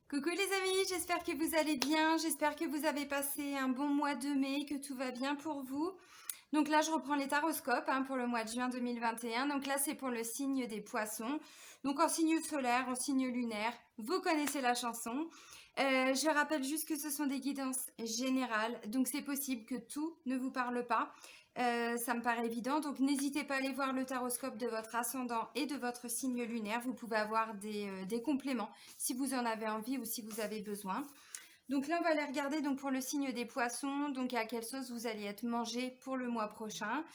Coucou les amis, j'espère que vous allez bien, j'espère que vous avez passé un bon mois de mai, que tout va bien pour vous. Donc là, je reprends les taroscopes pour le mois de juin 2021. Donc là, c'est pour le signe des poissons. Donc en signe solaire, en signe lunaire, vous connaissez la chanson. Je rappelle juste que ce sont des guidances générales, donc c'est possible que tout ne vous parle pas. Ça me paraît évident, donc n'hésitez pas à aller voir le taroscope de votre ascendant et de votre signe lunaire. Vous pouvez avoir des compléments si vous en avez envie ou si vous avez besoin. Donc là, on va aller regarder donc pour le signe des poissons, donc à quelle sauce vous allez être mangé pour le mois prochain.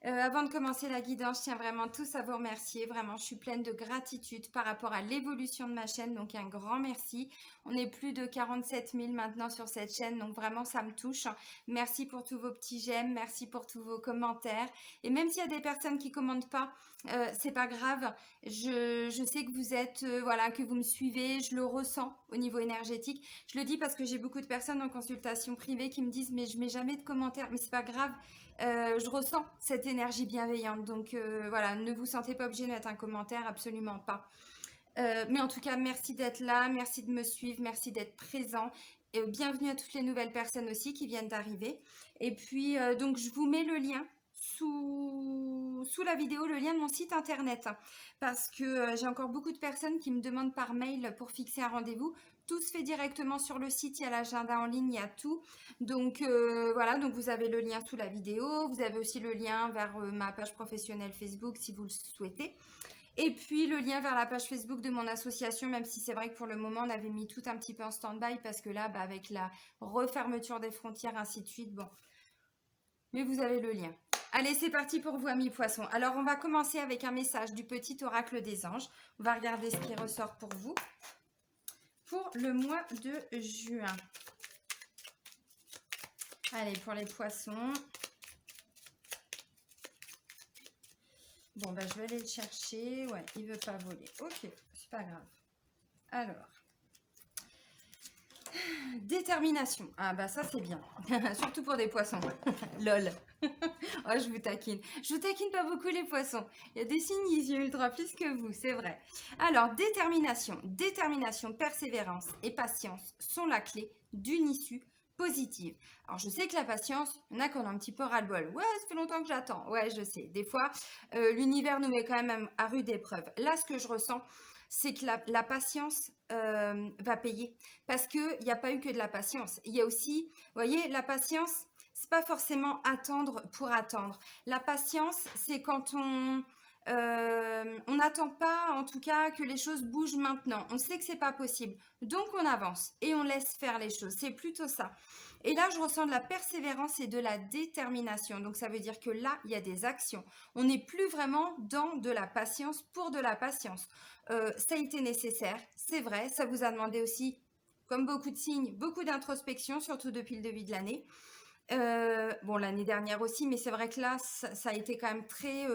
Avant de commencer la guidance, je tiens vraiment tous à vous remercier. Vraiment, je suis pleine de gratitude par rapport à l'évolution de ma chaîne. Donc, un grand merci. On est plus de 47 000 maintenant sur cette chaîne. Donc, vraiment, ça me touche. Merci pour tous vos petits j'aime. Merci pour tous vos commentaires. Et même s'il y a des personnes qui ne commentent pas, c'est pas grave. Je sais que vous êtes, voilà, que vous me suivez. Je le ressens au niveau énergétique. Je le dis parce que j'ai beaucoup de personnes en consultation privée qui me disent mais je mets jamais de commentaires. Mais c'est pas grave. Je ressens cette énergie bienveillante. Donc voilà, ne vous sentez pas obligé de mettre un commentaire, absolument pas. Mais en tout cas, merci d'être là, merci de me suivre, merci d'être présent. Et bienvenue à toutes les nouvelles personnes aussi qui viennent d'arriver. Et puis, donc, je vous mets le lien sous la vidéo, le lien de mon site internet. Parce que j'ai encore beaucoup de personnes qui me demandent par mail pour fixer un rendez-vous. Tout se fait directement sur le site, il y a l'agenda en ligne, il y a tout. Donc voilà, donc vous avez le lien sous la vidéo. Vous avez aussi le lien vers ma page professionnelle Facebook si vous le souhaitez. Et puis le lien vers la page Facebook de mon association, même si c'est vrai que pour le moment on avait mis tout un petit peu en stand-by parce que là, avec la refermeture des frontières, ainsi de suite, bon. Mais vous avez le lien. Allez, c'est parti pour vous, amis poissons. Alors, on va commencer avec un message du petit oracle des anges. On va regarder ce qui ressort pour vous pour le mois de juin. Allez, pour les poissons. Bon, je vais aller le chercher. Ouais, il veut pas voler. Ok, c'est pas grave. Alors, détermination. Ah ça c'est bien. Surtout pour des poissons. Lol. Oh, je vous taquine. Je vous taquine pas beaucoup les poissons. Il y a des signes qui sont ultra plus que vous, c'est vrai. Alors, détermination, persévérance et patience sont la clé d'une issue positive. Alors, je sais que la patience, il y en a qu'on a un petit peu ras-le-bol. Ouais, ça fait longtemps que j'attends. Ouais, je sais. Des fois, l'univers nous met quand même à rude épreuve. Là, ce que je ressens, c'est que la patience va payer. Parce qu'il n'y a pas eu que de la patience. Il y a aussi, vous voyez, la patience, c'est pas forcément attendre pour attendre. La patience, c'est quand on n'attend pas, en tout cas, que les choses bougent maintenant. On sait que c'est pas possible, donc on avance et on laisse faire les choses. C'est plutôt ça. Et là, je ressens de la persévérance et de la détermination. Donc, ça veut dire que là, il y a des actions. On n'est plus vraiment dans de la patience pour de la patience. Ça a été nécessaire, c'est vrai. Ça vous a demandé aussi, comme beaucoup de signes, beaucoup d'introspection, surtout depuis le début de l'année. Bon, l'année dernière aussi, mais c'est vrai que là, ça a été quand même très...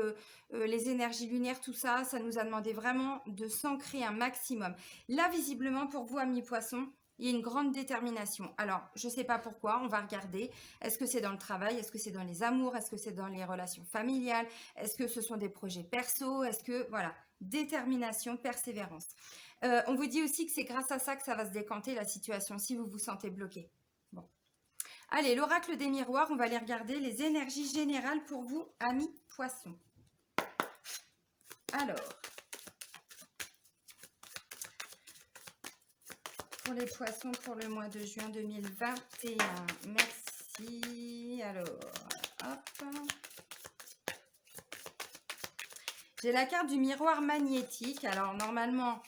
les énergies lunaires, tout ça, ça nous a demandé vraiment de s'ancrer un maximum. Là, visiblement, pour vous, amis poissons, il y a une grande détermination. Alors, je ne sais pas pourquoi, on va regarder. Est-ce que c'est dans le travail? Est-ce que c'est dans les amours? Est-ce que c'est dans les relations familiales? Est-ce que ce sont des projets perso? Est-ce que, voilà, détermination, persévérance. On vous dit aussi que c'est grâce à ça que ça va se décanter la situation, si vous vous sentez bloqué. Bon. Allez, l'oracle des miroirs, on va aller regarder les énergies générales pour vous, amis poissons. Alors, pour les poissons pour le mois de juin 2021, merci. Alors, hop. J'ai la carte du miroir magnétique. Alors, normalement,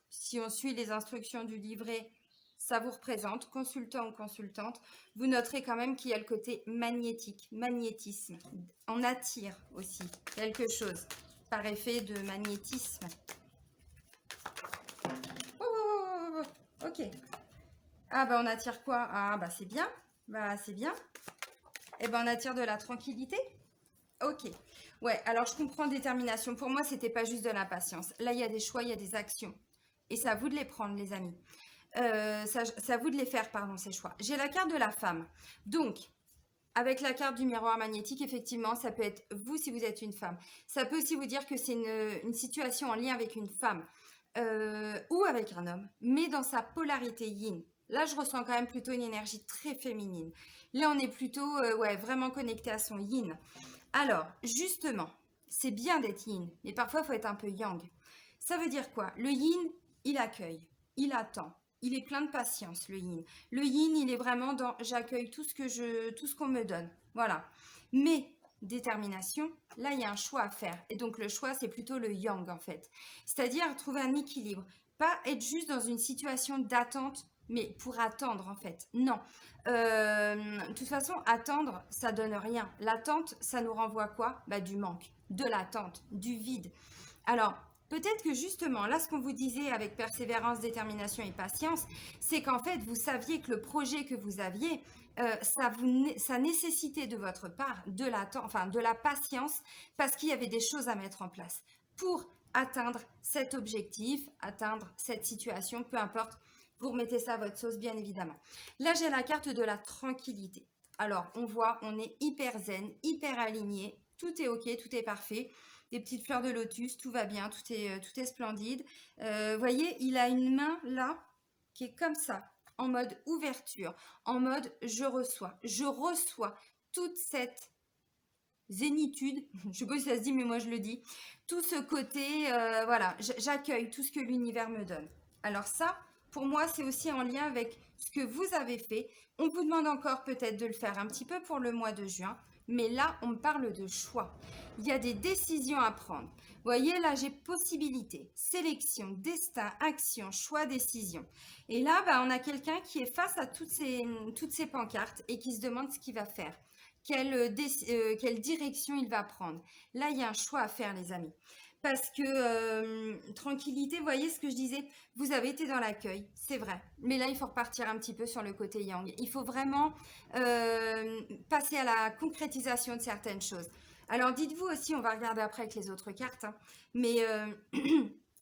si on suit les instructions du livret, ça vous représente, consultant ou consultante. Vous noterez quand même qu'il y a le côté magnétique, magnétisme. On attire aussi quelque chose par effet de magnétisme. Oh, ok. Ah on attire quoi? Ah c'est bien. C'est bien. Et on attire de la tranquillité. Ok. Ouais, alors je comprends détermination. Pour moi, c'était pas juste de la patience. Là, il y a des choix, il y a des actions. Et c'est à vous de les prendre, les amis. C'est à vous de les faire, pardon, ces choix. J'ai la carte de la femme. Donc, avec la carte du miroir magnétique, effectivement, ça peut être vous si vous êtes une femme. Ça peut aussi vous dire que c'est une situation en lien avec une femme. ou avec un homme, mais dans sa polarité yin. Là, je ressens quand même plutôt une énergie très féminine. Là, on est plutôt ouais, vraiment connecté à son yin. Alors, justement, c'est bien d'être yin, mais parfois, il faut être un peu yang. Ça veut dire quoi? Le yin, il accueille, il attend, il est plein de patience, le yin. Le yin, il est vraiment dans j'accueille tout ce qu'on me donne. Voilà. Mais détermination, là, il y a un choix à faire. Et donc, le choix, c'est plutôt le yang, en fait. C'est-à-dire trouver un équilibre. Pas être juste dans une situation d'attente, mais pour attendre, en fait. Non. De toute façon, attendre, ça donne rien. L'attente, ça nous renvoie quoi? Bah, du manque, de l'attente, du vide. Alors, peut-être que justement, là, ce qu'on vous disait avec persévérance, détermination et patience, c'est qu'en fait, vous saviez que le projet que vous aviez, ça nécessitait de votre part de l'attente, enfin, de la patience, parce qu'il y avait des choses à mettre en place pour atteindre cet objectif, atteindre cette situation, peu importe. Vous remettez ça à votre sauce, bien évidemment. Là, j'ai la carte de la tranquillité. Alors, on voit, on est hyper zen, hyper aligné, tout est ok, tout est parfait. Des petites fleurs de lotus, tout va bien, tout est splendide. Voyez, il a une main là qui est comme ça, en mode ouverture, en mode je reçois toute cette zénitude, je ne sais pas si ça se dit, mais moi je le dis, tout ce côté, voilà, j'accueille tout ce que l'univers me donne. Alors ça, pour moi, c'est aussi en lien avec ce que vous avez fait. On vous demande encore peut-être de le faire un petit peu pour le mois de juin, mais là, on me parle de choix. Il y a des décisions à prendre. Vous voyez, là, j'ai possibilité, sélection, destin, action, choix, décision. Et là, bah, on a quelqu'un qui est face à toutes ces pancartes et qui se demande ce qu'il va faire. Quelle direction il va prendre. Là, il y a un choix à faire, les amis. Parce que tranquillité, vous voyez ce que je disais, vous avez été dans l'accueil, c'est vrai. Mais là, il faut repartir un petit peu sur le côté yang. Il faut vraiment passer à la concrétisation de certaines choses. Alors, dites-vous aussi, on va regarder après avec les autres cartes, hein, mais à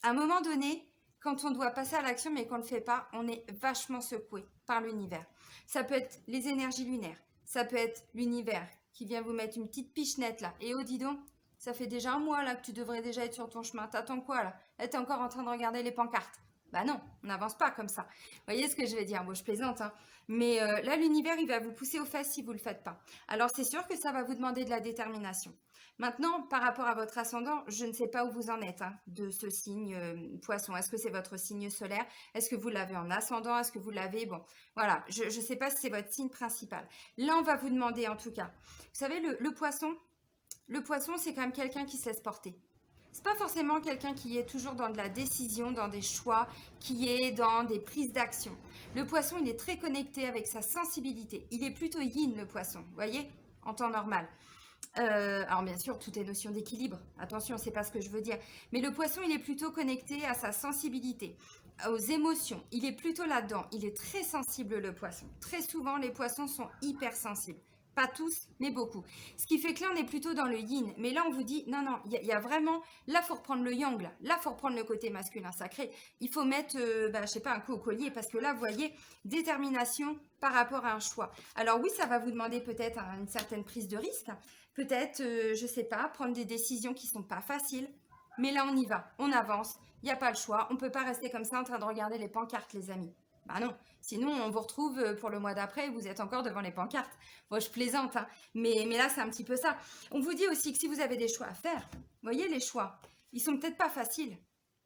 un moment donné, quand on doit passer à l'action mais qu'on ne le fait pas, on est vachement secoué par l'univers. Ça peut être les énergies lunaires. Ça peut être l'univers qui vient vous mettre une petite pichenette là. Et oh, dis donc, ça fait déjà un mois là que tu devrais déjà être sur ton chemin. T'attends quoi là? Là, t'es encore en train de regarder les pancartes. Bah non, on n'avance pas comme ça. Vous voyez ce que je veux dire? Bon, je plaisante, hein. Mais là, l'univers, il va vous pousser aux fesses si vous ne le faites pas. Alors, c'est sûr que ça va vous demander de la détermination. Maintenant, par rapport à votre ascendant, je ne sais pas où vous en êtes hein, de ce signe poisson. Est-ce que c'est votre signe solaire? Est-ce que vous l'avez en ascendant? Est-ce que vous l'avez? Bon, voilà, je ne sais pas si c'est votre signe principal. Là, on va vous demander en tout cas. Vous savez, le poisson, c'est quand même quelqu'un qui se laisse porter. C'est pas forcément quelqu'un qui est toujours dans de la décision, dans des choix, qui est dans des prises d'action. Le poisson, il est très connecté avec sa sensibilité. Il est plutôt yin, le poisson, vous voyez, en temps normal. Alors bien sûr, tout est notion d'équilibre. Attention, c'est pas ce que je veux dire. Mais le poisson, il est plutôt connecté à sa sensibilité, aux émotions. Il est plutôt là-dedans. Il est très sensible, le poisson. Très souvent, les poissons sont hypersensibles. Pas tous, mais beaucoup. Ce qui fait que là, on est plutôt dans le yin. Mais là, on vous dit, non, non, il y a vraiment... Là, il faut reprendre le yang. Là, il faut reprendre le côté masculin sacré. Il faut mettre, je sais pas, un coup au collier. Parce que là, vous voyez, détermination par rapport à un choix. Alors oui, ça va vous demander peut-être une certaine prise de risque. Peut-être, je sais pas, prendre des décisions qui sont pas faciles. Mais là, on y va. On avance. Il n'y a pas le choix. On ne peut pas rester comme ça en train de regarder les pancartes, les amis. Bah non. Sinon, on vous retrouve pour le mois d'après, vous êtes encore devant les pancartes. Moi, je plaisante, hein. Mais là, c'est un petit peu ça. On vous dit aussi que si vous avez des choix à faire, vous voyez les choix, ils sont peut-être pas faciles,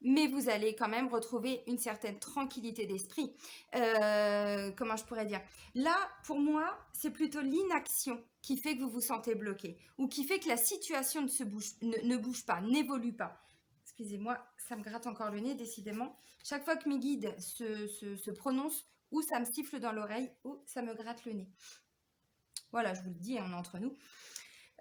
mais vous allez quand même retrouver une certaine tranquillité d'esprit. Comment je pourrais dire? Là, pour moi, c'est plutôt l'inaction qui fait que vous vous sentez bloqué ou qui fait que la situation ne bouge pas, n'évolue pas. Excusez-moi, ça me gratte encore le nez, décidément. Chaque fois que mes guides se prononcent, ou ça me siffle dans l'oreille, ou ça me gratte le nez. Voilà, je vous le dis, on est entre nous.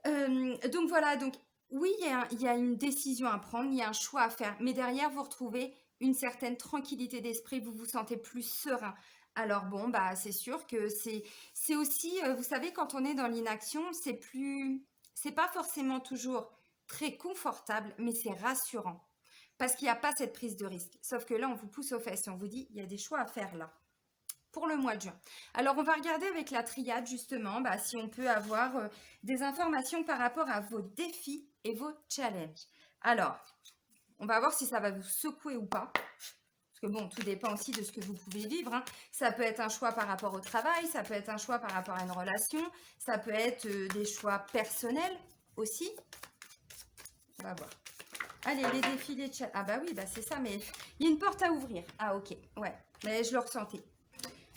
Donc voilà, donc oui, il y a une décision à prendre, il y a un choix à faire, mais derrière, vous retrouvez une certaine tranquillité d'esprit, vous vous sentez plus serein. Alors bon, bah c'est sûr que c'est aussi, vous savez, quand on est dans l'inaction, c'est pas forcément toujours très confortable, mais c'est rassurant. Parce qu'il n'y a pas cette prise de risque. Sauf que là, on vous pousse aux fesses et on vous dit, il y a des choix à faire là, pour le mois de juin. Alors, on va regarder avec la triade, justement, si on peut avoir des informations par rapport à vos défis et vos challenges. Alors, On va voir si ça va vous secouer ou pas. Parce que bon, tout dépend aussi de ce que vous pouvez vivre, hein. Ça peut être un choix par rapport au travail, ça peut être un choix par rapport à une relation, ça peut être des choix personnels aussi. On va voir. Allez, les défis, les challenges. Ah bah oui, bah c'est ça, mais il y a une porte à ouvrir. Ah ok, ouais, mais je le ressentais.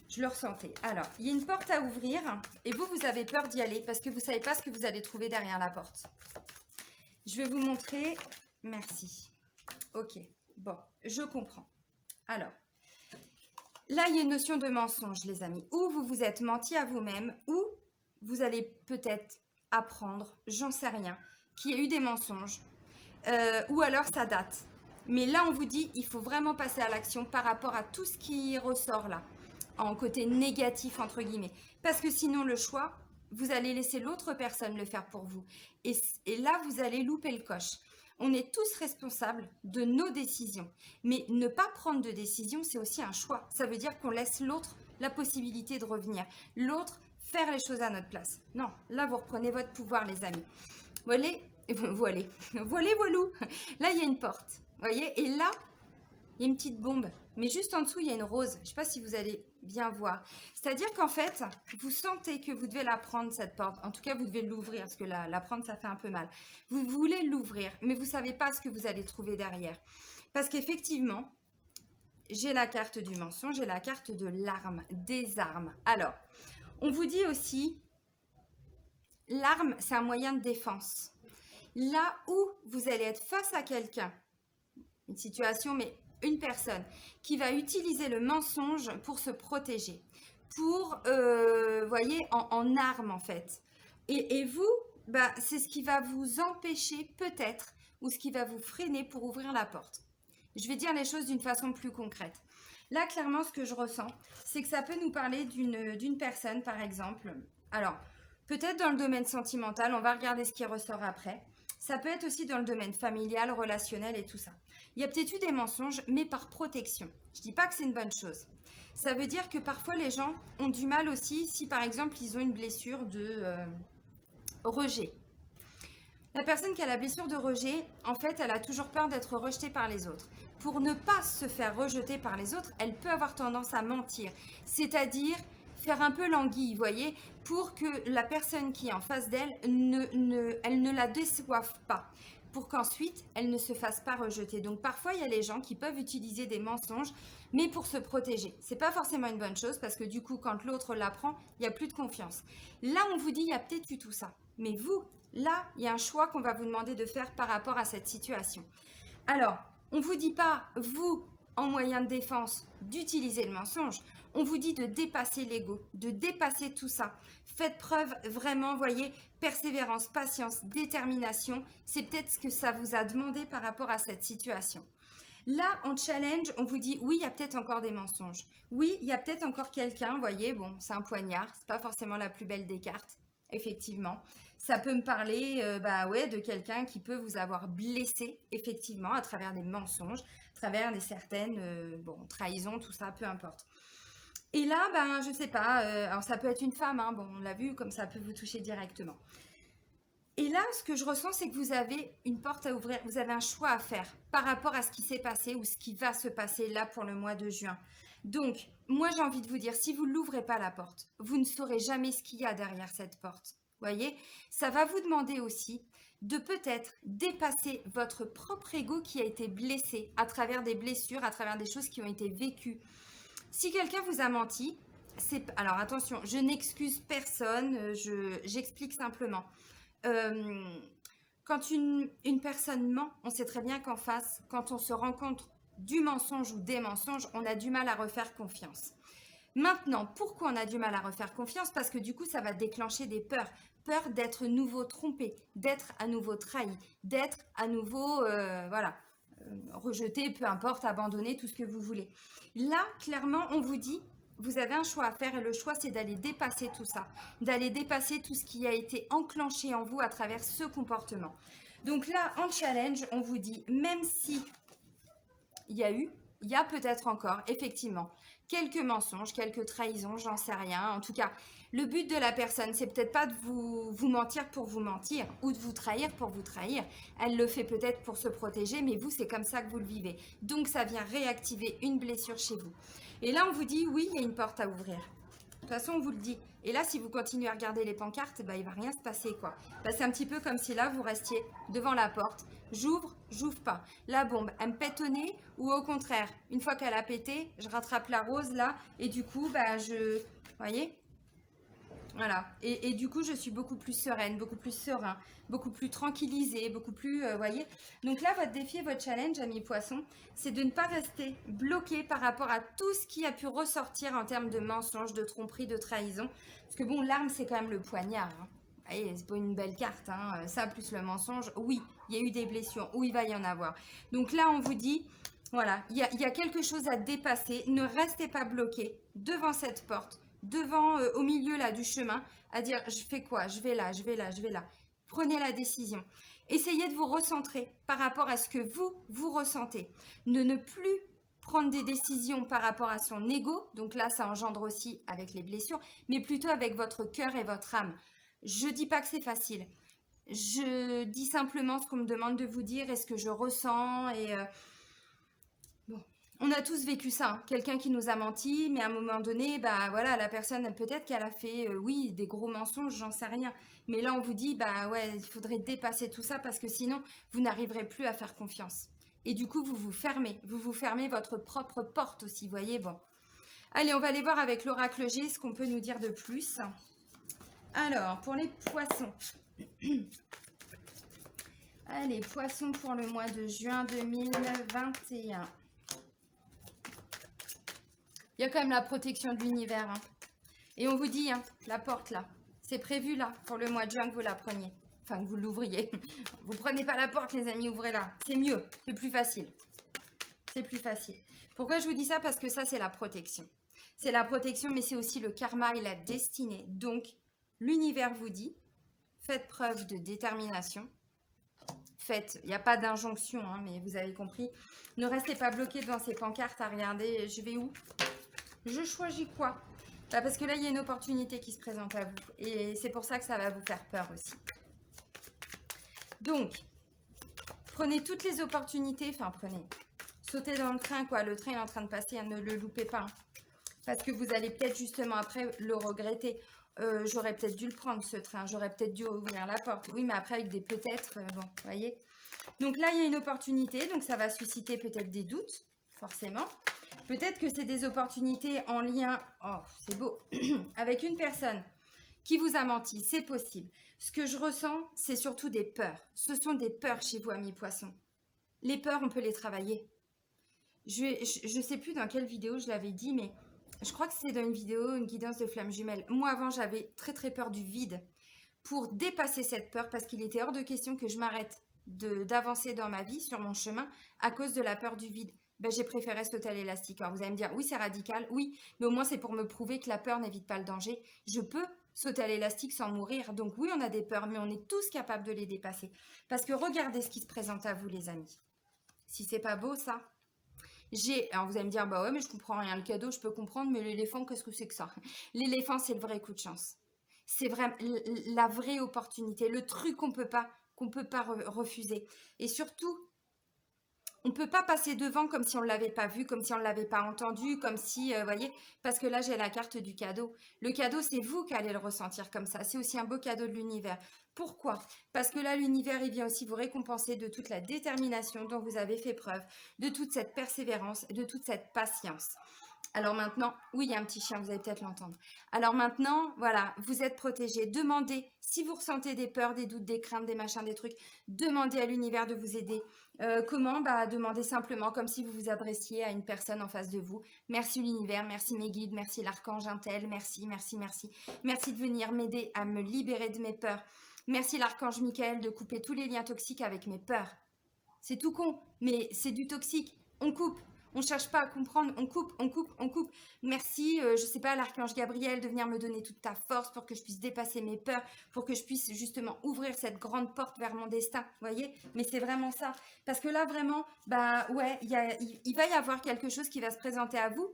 Je le ressentais. Alors, il y a une porte à ouvrir et vous, vous avez peur d'y aller parce que vous ne savez pas ce que vous allez trouver derrière la porte. Je vais vous montrer. Merci. Ok, bon, je comprends. Alors, là, il y a une notion de mensonge, les amis. Ou vous vous êtes menti à vous-même, ou vous allez peut-être apprendre, j'en sais rien, qu'il y a eu des mensonges, ou alors ça date. Mais là, on vous dit, il faut vraiment passer à l'action par rapport à tout ce qui ressort là, en côté négatif, entre guillemets. Parce que sinon, le choix, vous allez laisser l'autre personne le faire pour vous. Et là, vous allez louper le coche. On est tous responsables de nos décisions. Mais ne pas prendre de décision, c'est aussi un choix. Ça veut dire qu'on laisse l'autre la possibilité de revenir. L'autre faire les choses à notre place. Non, là, vous reprenez votre pouvoir, les amis. Voilà, voilou. Là, il y a une porte. Voyez, et là, il y a une petite bombe. Mais juste en dessous, il y a une rose. Je ne sais pas si vous allez bien voir. C'est-à-dire qu'en fait, vous sentez que vous devez la prendre, cette porte. En tout cas, vous devez l'ouvrir, parce que la prendre, ça fait un peu mal. Vous voulez l'ouvrir, mais vous ne savez pas ce que vous allez trouver derrière. Parce qu'effectivement, j'ai la carte du mensonge, j'ai la carte de l'arme, des armes. Alors, on vous dit aussi, l'arme, c'est un moyen de défense. Là où vous allez être face à quelqu'un, une situation, mais une personne qui va utiliser le mensonge pour se protéger, pour, voyez, en arme en fait. Et vous, bah, c'est ce qui va vous empêcher peut-être, ou ce qui va vous freiner pour ouvrir la porte. Je vais dire les choses d'une façon plus concrète. Là, clairement, ce que je ressens, c'est que ça peut nous parler d'une personne, par exemple. Alors, peut-être dans le domaine sentimental, on va regarder ce qui ressort après. Ça peut être aussi dans le domaine familial, relationnel et tout ça. Il y a peut-être eu des mensonges, mais par protection. Je ne dis pas que c'est une bonne chose. Ça veut dire que parfois les gens ont du mal aussi si par exemple ils ont une blessure de rejet. La personne qui a la blessure de rejet, en fait, elle a toujours peur d'être rejetée par les autres. Pour ne pas se faire rejeter par les autres, elle peut avoir tendance à mentir. C'est-à-dire faire un peu l'anguille, vous voyez, pour que la personne qui est en face d'elle, elle ne la déçoive pas, pour qu'ensuite, elle ne se fasse pas rejeter. Donc parfois, il y a les gens qui peuvent utiliser des mensonges, mais pour se protéger. C'est pas forcément une bonne chose, parce que du coup, quand l'autre l'apprend, il n'y a plus de confiance. Là, on vous dit, il y a peut-être eu tout ça. Mais vous, là, il y a un choix qu'on va vous demander de faire par rapport à cette situation. Alors, on ne vous dit pas, vous, en moyen de défense, d'utiliser le mensonge. On vous dit de dépasser l'ego, de dépasser tout ça. Faites preuve vraiment, voyez, persévérance, patience, détermination. C'est peut-être ce que ça vous a demandé par rapport à cette situation. Là, en challenge, on vous dit, oui, il y a peut-être encore des mensonges. Oui, il y a peut-être encore quelqu'un, voyez, bon, c'est un poignard, c'est pas forcément la plus belle des cartes, effectivement. Ça peut me parler bah ouais, de quelqu'un qui peut vous avoir blessé, effectivement, à travers des mensonges, à travers des certaines bon, trahisons, tout ça, peu importe. Et là, ben, je sais pas, alors ça peut être une femme, hein, bon, on l'a vu, comme ça peut vous toucher directement. Et là, ce que je ressens, c'est que vous avez une porte à ouvrir, vous avez un choix à faire par rapport à ce qui s'est passé ou ce qui va se passer là pour le mois de juin. Donc, moi, j'ai envie de vous dire, si vous ne l'ouvrez pas la porte, vous ne saurez jamais ce qu'il y a derrière cette porte. Voyez, ça va vous demander aussi de peut-être dépasser votre propre ego qui a été blessé à travers des blessures, à travers des choses qui ont été vécues. Si quelqu'un vous a menti, alors attention, je n'excuse personne, j'explique simplement. Quand une personne ment, on sait très bien qu'en face, quand on se rend compte du mensonge ou des mensonges, on a du mal à refaire confiance. Maintenant, pourquoi on a du mal à refaire confiance? Parce que du coup, ça va déclencher des peurs. Peur d'être nouveau trompé, d'être à nouveau trahi, d'être à nouveau, rejeté, peu importe, abandonné, tout ce que vous voulez. Là, clairement, on vous dit, vous avez un choix à faire et le choix, c'est d'aller dépasser tout ça, d'aller dépasser tout ce qui a été enclenché en vous à travers ce comportement. Donc là, en challenge, on vous dit, même si il y a eu, il y a peut-être encore, effectivement, quelques mensonges, quelques trahisons, j'en sais rien. En tout cas, le but de la personne, c'est peut-être pas de vous mentir pour vous mentir ou de vous trahir pour vous trahir. Elle le fait peut-être pour se protéger, mais vous, c'est comme ça que vous le vivez. Donc, ça vient réactiver une blessure chez vous. Et là, on vous dit, oui, il y a une porte à ouvrir. De toute façon, on vous le dit. Et là, si vous continuez à regarder les pancartes, bah, il va rien se passer, quoi. Bah, c'est un petit peu comme si là, vous restiez devant la porte. J'ouvre, j'ouvre pas. La bombe, elle me pète au nez ou au contraire, une fois qu'elle a pété, je rattrape la rose là et du coup, bah, vous voyez, voilà. Et du coup, je suis beaucoup plus sereine, beaucoup plus serein, beaucoup plus tranquillisée, beaucoup plus, voyez. Donc là, votre défi et votre challenge, amis poissons, c'est de ne pas rester bloqué par rapport à tout ce qui a pu ressortir en termes de mensonges, de tromperies, de trahison. Parce que bon, l'arme, c'est quand même le poignard, hein. Vous voyez, c'est pas une belle carte, hein. Ça plus le mensonge, oui, il y a eu des blessures, oui, il va y en avoir. Donc là, on vous dit, voilà, il y a quelque chose à dépasser. Ne restez pas bloqué devant cette porte devant, au milieu là du chemin, à dire je fais quoi, je vais là, je vais là, je vais là. Prenez la décision. Essayez de vous recentrer par rapport à ce que vous ressentez. Ne plus prendre des décisions par rapport à son ego, donc là ça engendre aussi avec les blessures, mais plutôt avec votre cœur et votre âme. Je dis pas que c'est facile. Je dis simplement ce qu'on me demande de vous dire et ce que je ressens et bon, on a tous vécu ça, hein. Quelqu'un qui nous a menti, mais à un moment donné, bah voilà, la personne, peut-être qu'elle a fait, oui, des gros mensonges, j'en sais rien. Mais là, on vous dit, bah ouais, il faudrait dépasser tout ça parce que sinon, vous n'arriverez plus à faire confiance. Et du coup, vous vous fermez votre propre porte aussi, vous voyez, bon. Allez, on va aller voir avec l'oracle G ce qu'on peut nous dire de plus. Alors, pour les poissons. Allez, poissons pour le mois de juin 2021. Il y a quand même la protection de l'univers, hein. Et on vous dit, hein, la porte là, c'est prévu là, pour le mois de juin que vous la preniez. Enfin, que vous l'ouvriez. Vous prenez pas la porte, les amis, ouvrez-la. C'est mieux, c'est plus facile. C'est plus facile. Pourquoi je vous dis ça? Parce que ça, c'est la protection. C'est la protection, mais c'est aussi le karma et la destinée. Donc, l'univers vous dit, faites preuve de détermination. Faites, il n'y a pas d'injonction, hein, mais vous avez compris. Ne restez pas bloqué devant ces pancartes à regarder, je vais où? Je choisis quoi? Bah parce que là, il y a une opportunité qui se présente à vous. Et c'est pour ça que ça va vous faire peur aussi. Donc, prenez toutes les opportunités. Enfin, prenez. Sautez dans le train, quoi. Le train est en train de passer, hein, ne le loupez pas, hein. Parce que vous allez peut-être justement après le regretter. J'aurais peut-être dû le prendre, ce train. J'aurais peut-être dû ouvrir la porte. Oui, mais après, avec des peut-être, bon, vous voyez. Donc là, il y a une opportunité. Donc, ça va susciter peut-être des doutes, forcément. Peut-être que c'est des opportunités en lien, oh, c'est beau, avec une personne qui vous a menti, c'est possible. Ce que je ressens, c'est surtout des peurs. Ce sont des peurs chez vous, amis poissons. Les peurs, on peut les travailler. Je sais plus dans quelle vidéo je l'avais dit, mais je crois que c'est dans une vidéo, une guidance de flamme jumelle. Moi, avant, j'avais très très peur du vide. Pour dépasser cette peur, parce qu'il était hors de question que je m'arrête d'avancer dans ma vie, sur mon chemin, à cause de la peur du vide. Ben, j'ai préféré sauter à l'élastique. Alors vous allez me dire, oui, c'est radical, oui, mais au moins c'est pour me prouver que la peur n'évite pas le danger. Je peux sauter à l'élastique sans mourir. Donc oui, on a des peurs, mais on est tous capables de les dépasser. Parce que regardez ce qui se présente à vous, les amis. Si c'est pas beau, ça. Alors vous allez me dire, bah ouais, mais je comprends rien. Le cadeau, je peux comprendre, mais l'éléphant, qu'est-ce que c'est que ça? L'éléphant, c'est le vrai coup de chance. C'est vraiment la vraie opportunité, le truc qu'on peut pas refuser. Et surtout, on ne peut pas passer devant comme si on ne l'avait pas vu, comme si on ne l'avait pas entendu, comme si, voyez, parce que là, j'ai la carte du cadeau. Le cadeau, c'est vous qui allez le ressentir comme ça. C'est aussi un beau cadeau de l'univers. Pourquoi? Parce que là, l'univers, il vient aussi vous récompenser de toute la détermination dont vous avez fait preuve, de toute cette persévérance, de toute cette patience. Alors maintenant, oui, il y a un petit chien, vous allez peut-être l'entendre. Alors maintenant, voilà, vous êtes protégés. Demandez, si vous ressentez des peurs, des doutes, des craintes, des machins, des trucs, demandez à l'univers de vous aider. Comment? Bah, demandez simplement comme si vous vous adressiez à une personne en face de vous. Merci l'univers, merci mes guides, merci l'archange Intel, merci, merci, merci. Merci de venir m'aider à me libérer de mes peurs. Merci l'archange Michael de couper tous les liens toxiques avec mes peurs. C'est tout con, mais c'est du toxique. On coupe. On cherche pas à comprendre, on coupe, on coupe, on coupe. Merci, je sais pas, l'archange Gabriel de venir me donner toute ta force pour que je puisse dépasser mes peurs, pour que je puisse justement ouvrir cette grande porte vers mon destin, vous voyez? Mais c'est vraiment ça. Parce que là, vraiment, bah ouais, il va y avoir quelque chose qui va se présenter à vous.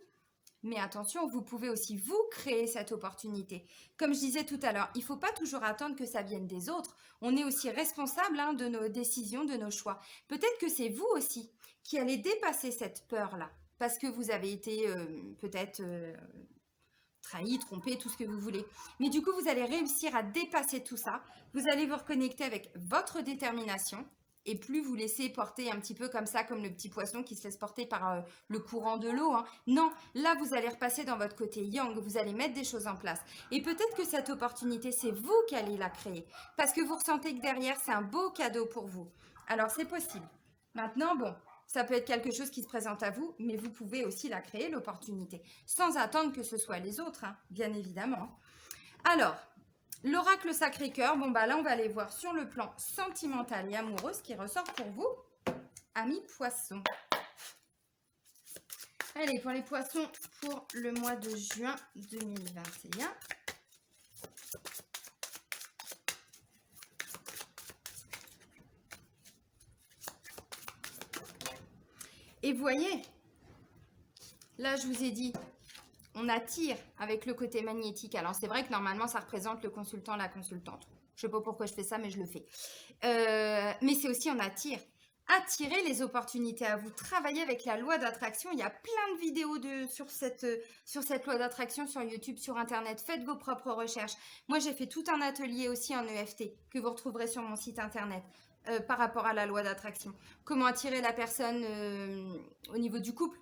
Mais attention, vous pouvez aussi vous créer cette opportunité. Comme je disais tout à l'heure, il ne faut pas toujours attendre que ça vienne des autres. On est aussi responsable de nos décisions, de nos choix. Peut-être que c'est vous aussi qui allez dépasser cette peur-là. Parce que vous avez été peut-être trahi, trompé, tout ce que vous voulez. Mais du coup, vous allez réussir à dépasser tout ça. Vous allez vous reconnecter avec votre détermination et plus vous laissez porter un petit peu comme ça, comme le petit poisson qui se laisse porter par le courant de l'eau. Hein. Non, là, vous allez repasser dans votre côté yang, vous allez mettre des choses en place. Et peut-être que cette opportunité, c'est vous qui allez la créer. Parce que vous ressentez que derrière, c'est un beau cadeau pour vous. Alors, c'est possible. Maintenant, bon, ça peut être quelque chose qui se présente à vous, mais vous pouvez aussi la créer, l'opportunité, sans attendre que ce soit les autres, hein, bien évidemment. Alors, l'oracle Sacré-Cœur, bon bah là on va aller voir sur le plan sentimental et amoureux ce qui ressort pour vous, amis poissons. Allez, pour les poissons, pour le mois de juin 2021. Et vous voyez, là je vous ai dit, on attire avec le côté magnétique. Alors, c'est vrai que normalement, ça représente le consultant, la consultante. Je ne sais pas pourquoi je fais ça, mais je le fais. Mais c'est aussi on attire. Attirer les opportunités à vous. Travailler avec la loi d'attraction. Il y a plein de vidéos sur cette loi d'attraction sur YouTube, sur Internet. Faites vos propres recherches. Moi, j'ai fait tout un atelier aussi en EFT que vous retrouverez sur mon site Internet. Par rapport à la loi d'attraction. Comment attirer la personne au niveau du couple.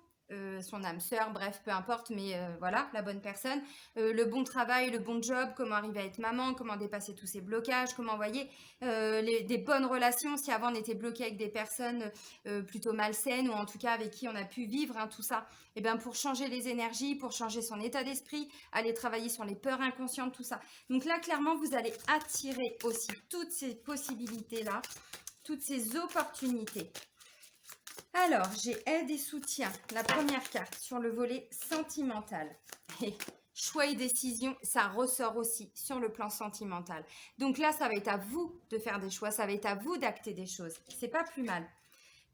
Son âme sœur, bref, peu importe, mais voilà, la bonne personne. Le bon travail, le bon job, comment arriver à être maman, comment dépasser tous ces blocages, comment, voyez, des bonnes relations, si avant on était bloqué avec des personnes plutôt malsaines, ou en tout cas avec qui on a pu vivre, hein, tout ça, et bien pour changer les énergies, pour changer son état d'esprit, aller travailler sur les peurs inconscientes, tout ça. Donc là, clairement, vous allez attirer aussi toutes ces possibilités-là, toutes ces opportunités. Alors, j'ai aide et soutien, la première carte sur le volet sentimental. Et choix et décision, ça ressort aussi sur le plan sentimental. Donc là, ça va être à vous de faire des choix, ça va être à vous d'acter des choses. C'est pas plus mal.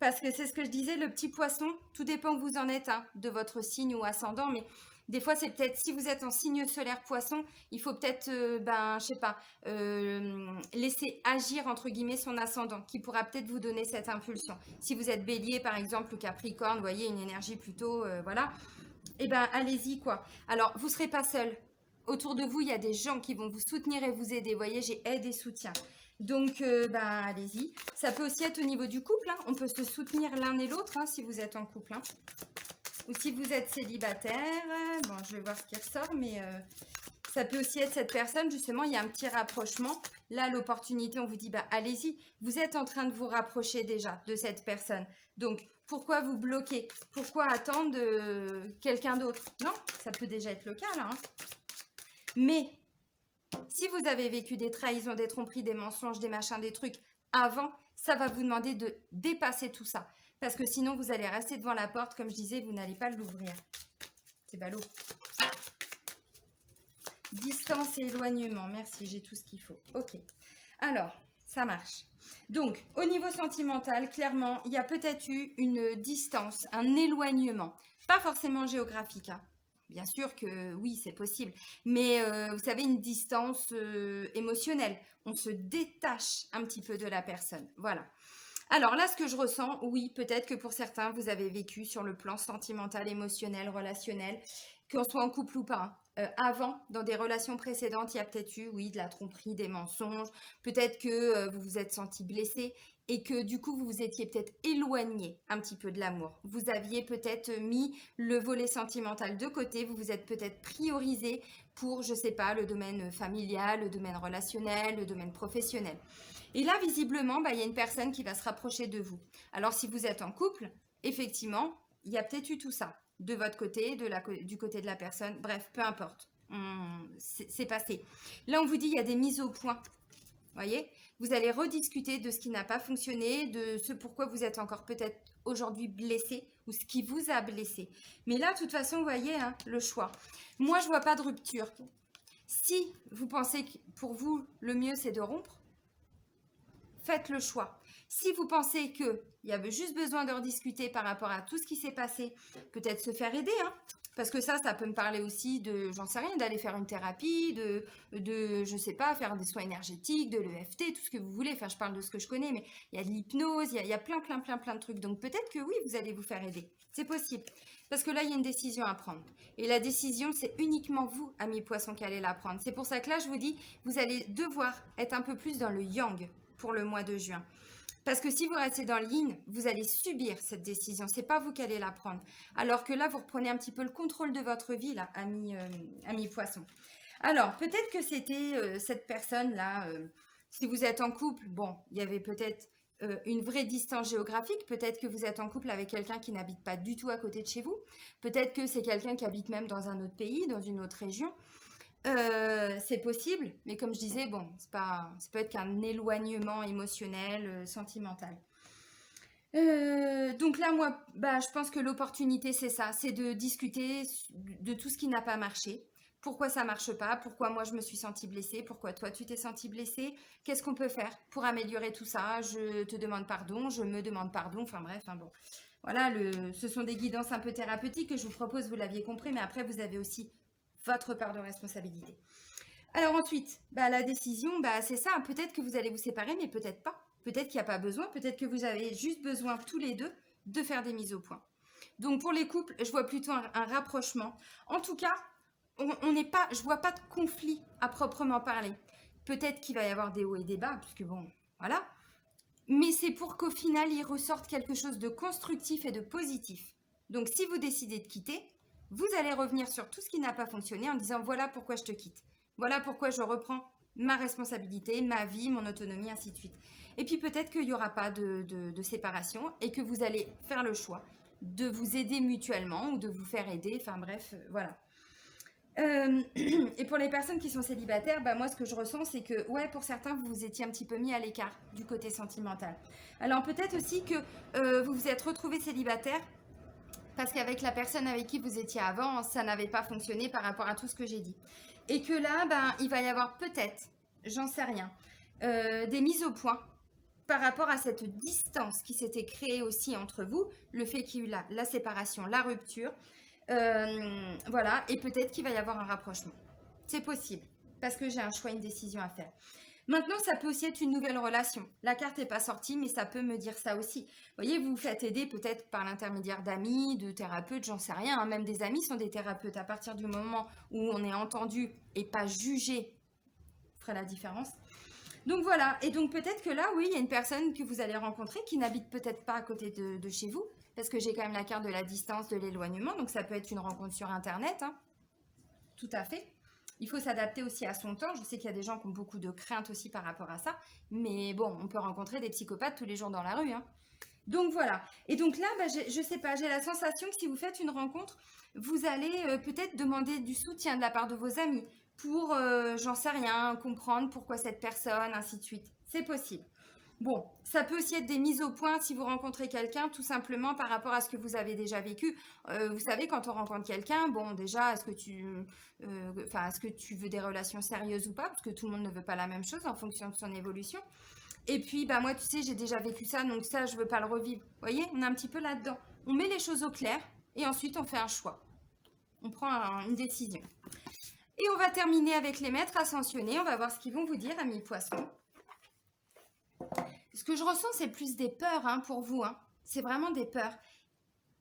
Parce que c'est ce que je disais, le petit poisson, tout dépend où vous en êtes, hein, de votre signe ou ascendant, mais des fois, c'est peut-être, si vous êtes en signe solaire poisson, il faut peut-être, je sais pas, laisser agir, entre guillemets, son ascendant, qui pourra peut-être vous donner cette impulsion. Si vous êtes bélier, par exemple, ou capricorne, vous voyez, une énergie plutôt, voilà, eh ben, allez-y, quoi. Alors, vous serez pas seul. Autour de vous, il y a des gens qui vont vous soutenir et vous aider. Vous voyez, j'ai aide et soutien. Donc, allez-y. Ça peut aussi être au niveau du couple. Hein. On peut se soutenir l'un et l'autre, hein, si vous êtes en couple. Hein. Ou si vous êtes célibataire, bon, je vais voir ce qui ressort, mais ça peut aussi être cette personne, justement, il y a un petit rapprochement. Là, l'opportunité, on vous dit, allez-y, vous êtes en train de vous rapprocher déjà de cette personne. Donc, pourquoi vous bloquer? Pourquoi attendre quelqu'un d'autre? Non, ça peut déjà être le cas, là. Hein. Mais, si vous avez vécu des trahisons, des tromperies, des mensonges, des machins, des trucs avant, ça va vous demander de dépasser tout ça. Parce que sinon, vous allez rester devant la porte. Comme je disais, vous n'allez pas l'ouvrir. C'est ballot. Distance et éloignement. Merci, j'ai tout ce qu'il faut. Ok. Alors, ça marche. Donc, au niveau sentimental, clairement, il y a peut-être eu une distance, un éloignement. Pas forcément géographique. Hein. Bien sûr que oui, c'est possible. Mais vous savez, une distance émotionnelle. On se détache un petit peu de la personne. Voilà. Alors là, ce que je ressens, oui, peut-être que pour certains, vous avez vécu sur le plan sentimental, émotionnel, relationnel, qu'on soit en couple ou pas. Avant, dans des relations précédentes, il y a peut-être eu, oui, de la tromperie, des mensonges. Peut-être que vous vous êtes senti blessé et que du coup, vous vous étiez peut-être éloigné un petit peu de l'amour. Vous aviez peut-être mis le volet sentimental de côté. Vous vous êtes peut-être priorisé pour, je sais pas, le domaine familial, le domaine relationnel, le domaine professionnel. Et là, visiblement, il y a une personne qui va se rapprocher de vous. Alors, si vous êtes en couple, effectivement, il y a peut-être eu tout ça. De votre côté, du côté de la personne. Bref, peu importe. C'est passé. Là, on vous dit, il y a des mises au point. Voyez, vous allez rediscuter de ce qui n'a pas fonctionné, de ce pourquoi vous êtes encore peut-être aujourd'hui blessé ou ce qui vous a blessé. Mais là, de toute façon, vous voyez, hein, le choix. Moi, je vois pas de rupture. Si vous pensez que pour vous, le mieux, c'est de rompre, faites le choix. Si vous pensez qu'il y avait juste besoin de rediscuter par rapport à tout ce qui s'est passé, peut-être se faire aider, hein, parce que ça peut me parler aussi de, j'en sais rien, d'aller faire une thérapie, je sais pas, faire des soins énergétiques, de l'EFT, tout ce que vous voulez. Enfin, je parle de ce que je connais, mais il y a de l'hypnose, il y a plein de trucs. Donc peut-être que oui, vous allez vous faire aider. C'est possible. Parce que là, il y a une décision à prendre. Et la décision, c'est uniquement vous, amis poissons, qui allez la prendre. C'est pour ça que là, je vous dis, vous allez devoir être un peu plus dans le yang pour le mois de juin. Parce que si vous restez dans le yin, vous allez subir cette décision. C'est pas vous qui allez la prendre. Alors que là, vous reprenez un petit peu le contrôle de votre vie, là, amis poissons. Alors, peut-être que c'était cette personne-là. Si vous êtes en couple, bon, il y avait peut-être une vraie distance géographique. Peut-être que vous êtes en couple avec quelqu'un qui n'habite pas du tout à côté de chez vous. Peut-être que c'est quelqu'un qui habite même dans un autre pays, dans une autre région. C'est possible, mais comme je disais, bon, ça peut être qu'un éloignement émotionnel, sentimental. Donc là, moi, je pense que l'opportunité, c'est ça, c'est de discuter de tout ce qui n'a pas marché. Pourquoi ça marche pas? Pourquoi moi je me suis sentie blessée? Pourquoi toi tu t'es sentie blessée? Qu'est-ce qu'on peut faire pour améliorer tout ça? Je te demande pardon, je me demande pardon, enfin bref, hein, bon. Voilà, ce sont des guidances un peu thérapeutiques que je vous propose, vous l'aviez compris, mais après vous avez aussi votre part de responsabilité. Alors ensuite, la décision, c'est ça. Peut-être que vous allez vous séparer, mais peut-être pas. Peut-être qu'il n'y a pas besoin. Peut-être que vous avez juste besoin tous les deux de faire des mises au point. Donc pour les couples, je vois plutôt un rapprochement. En tout cas, on n'est pas, je vois pas de conflit à proprement parler. Peut-être qu'il va y avoir des hauts et des bas, puisque bon, voilà. Mais c'est pour qu'au final, il ressorte quelque chose de constructif et de positif. Donc si vous décidez de quitter, vous allez revenir sur tout ce qui n'a pas fonctionné en disant voilà pourquoi je te quitte. Voilà pourquoi je reprends ma responsabilité, ma vie, mon autonomie, ainsi de suite. Et puis peut-être qu'il n'y aura pas de séparation et que vous allez faire le choix de vous aider mutuellement ou de vous faire aider. Enfin bref, voilà. Et pour les personnes qui sont célibataires, moi ce que je ressens c'est que ouais, pour certains vous vous étiez un petit peu mis à l'écart du côté sentimental. Alors peut-être aussi que vous vous êtes retrouvé célibataire parce qu'avec la personne avec qui vous étiez avant, ça n'avait pas fonctionné par rapport à tout ce que j'ai dit. Et que là, il va y avoir peut-être, j'en sais rien, des mises au point par rapport à cette distance qui s'était créée aussi entre vous, le fait qu'il y ait eu la séparation, la rupture, voilà, et peut-être qu'il va y avoir un rapprochement. C'est possible, parce que j'ai un choix, une décision à faire. Maintenant, ça peut aussi être une nouvelle relation. La carte n'est pas sortie, mais ça peut me dire ça aussi. Vous voyez, vous vous faites aider peut-être par l'intermédiaire d'amis, de thérapeutes, j'en sais rien. Hein. Même des amis sont des thérapeutes. À partir du moment où on est entendu et pas jugé, ferait la différence. Donc voilà, et donc peut-être que là, oui, il y a une personne que vous allez rencontrer qui n'habite peut-être pas à côté de chez vous, parce que j'ai quand même la carte de la distance, de l'éloignement, donc ça peut être une rencontre sur Internet, hein. Tout à fait. Il faut s'adapter aussi à son temps. Je sais qu'il y a des gens qui ont beaucoup de craintes aussi par rapport à ça. Mais bon, on peut rencontrer des psychopathes tous les jours dans la rue. Hein. Donc voilà. Et donc là, je sais pas, j'ai la sensation que si vous faites une rencontre, vous allez peut-être demander du soutien de la part de vos amis pour, j'en sais rien, comprendre pourquoi cette personne, ainsi de suite. C'est possible. Bon, ça peut aussi être des mises au point si vous rencontrez quelqu'un, tout simplement par rapport à ce que vous avez déjà vécu. Vous savez, quand on rencontre quelqu'un, bon, déjà, est-ce que tu veux des relations sérieuses ou pas? Parce que tout le monde ne veut pas la même chose en fonction de son évolution. Et puis, moi, tu sais, j'ai déjà vécu ça, donc ça, je veux pas le revivre. Vous voyez, on est un petit peu là-dedans. On met les choses au clair et ensuite on fait un choix. On prend une décision. Et on va terminer avec les maîtres ascensionnés. On va voir ce qu'ils vont vous dire, amis poissons. Ce que je ressens, c'est plus des peurs hein, pour vous. Hein. C'est vraiment des peurs.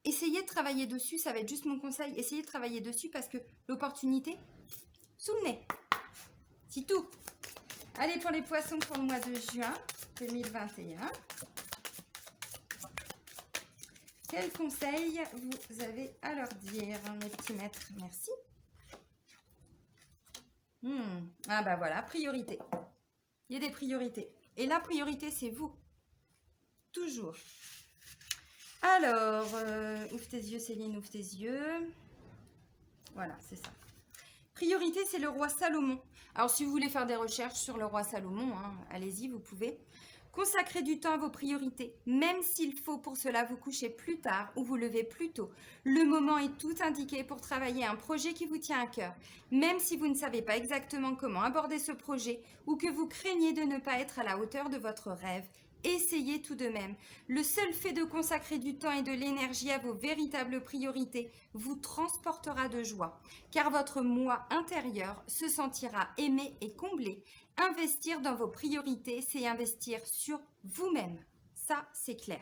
Essayez de travailler dessus, ça va être juste mon conseil. Essayez de travailler dessus parce que l'opportunité, sous le nez. C'est tout. Allez, pour les poissons pour le mois de juin 2021. Quels conseils vous avez à leur dire, mes petits maîtres? Merci. Ah voilà, priorité. Il y a des priorités. Et la priorité, c'est vous. Toujours. Alors, ouvre tes yeux, Céline, ouvre tes yeux. Voilà, c'est ça. Priorité, c'est le roi Salomon. Alors, si vous voulez faire des recherches sur le roi Salomon, hein, allez-y, vous pouvez. Consacrez du temps à vos priorités, même s'il faut pour cela vous coucher plus tard ou vous lever plus tôt. Le moment est tout indiqué pour travailler un projet qui vous tient à cœur. Même si vous ne savez pas exactement comment aborder ce projet ou que vous craignez de ne pas être à la hauteur de votre rêve, essayez tout de même. Le seul fait de consacrer du temps et de l'énergie à vos véritables priorités vous transportera de joie, car votre moi intérieur se sentira aimé et comblé. Investir dans vos priorités, c'est investir sur vous-même. Ça, c'est clair.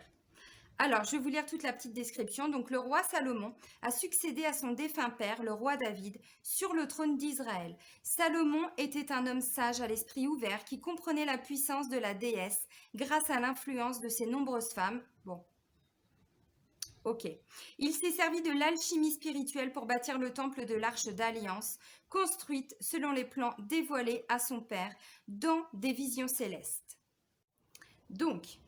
Alors, je vais vous lire toute la petite description. Donc, le roi Salomon a succédé à son défunt père, le roi David, sur le trône d'Israël. Salomon était un homme sage à l'esprit ouvert qui comprenait la puissance de la déesse grâce à l'influence de ses nombreuses femmes. Bon, ok. Il s'est servi de l'alchimie spirituelle pour bâtir le temple de l'Arche d'Alliance, construite selon les plans dévoilés à son père dans des visions célestes. Donc,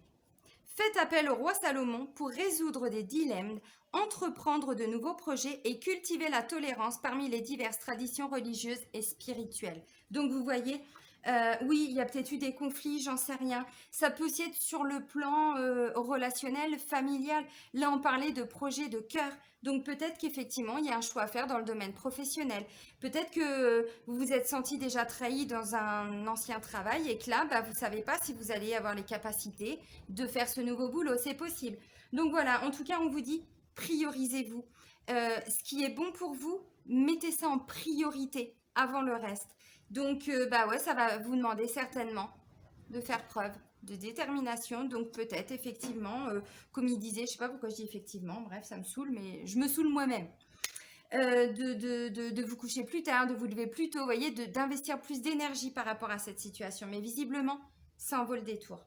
faites appel au roi Salomon pour résoudre des dilemmes, entreprendre de nouveaux projets et cultiver la tolérance parmi les diverses traditions religieuses et spirituelles. Donc vous voyez, oui, il y a peut-être eu des conflits, j'en sais rien. Ça peut aussi être sur le plan relationnel, familial. Là, on parlait de projets de cœur. Donc peut-être qu'effectivement, il y a un choix à faire dans le domaine professionnel. Peut-être que vous vous êtes senti déjà trahi dans un ancien travail et que là, vous ne savez pas si vous allez avoir les capacités de faire ce nouveau boulot. C'est possible. Donc voilà, en tout cas, on vous dit, priorisez-vous. Ce qui est bon pour vous, mettez ça en priorité avant le reste. Donc, ouais, ça va vous demander certainement de faire preuve de détermination. Donc, peut-être, effectivement, comme il disait, je sais pas pourquoi je dis effectivement, bref, ça me saoule, mais je me saoule moi-même. De vous coucher plus tard, de vous lever plus tôt, vous voyez, d'investir plus d'énergie par rapport à cette situation. Mais visiblement, ça en vaut le détour.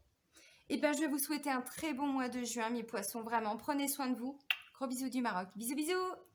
Et bien, je vais vous souhaiter un très bon mois de juin, mes poissons. Vraiment, prenez soin de vous. Gros bisous du Maroc. Bisous, bisous!